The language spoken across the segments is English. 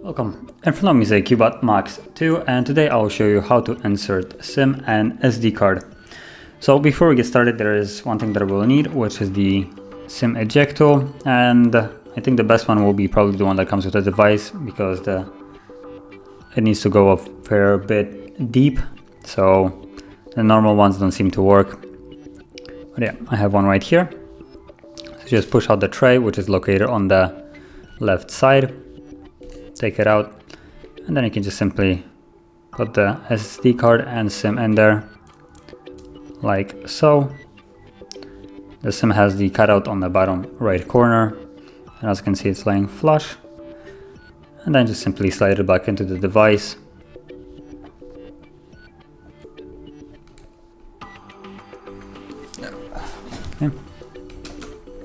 Welcome. In front of me is a CUBOT Max 2, and today I will show you how to insert SIM and SD card. So before we get started, there is one thing that we'll need, which is the SIM eject tool, and I think the best one will be probably the one that comes with the device, because it needs to go a fair bit deep, so the normal ones don't seem to work. But yeah, I have one right here. So just push out the tray, which is located on the left side. Take it out, and then you can just simply put the SD card and SIM in there, like so. The SIM has the cutout on the bottom right corner, and as you can see, it's laying flush. And then just simply slide it back into the device. Okay.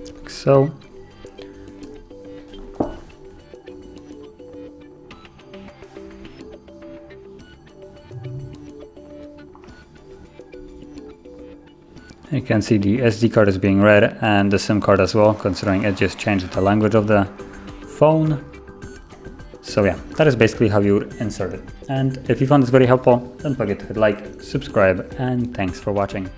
Like so. You can see the SD card is being read and the SIM card as well, considering it just changed the language of the phone. So yeah, that is basically how you would insert it. And if you found this very helpful, don't forget to hit like, subscribe, and thanks for watching.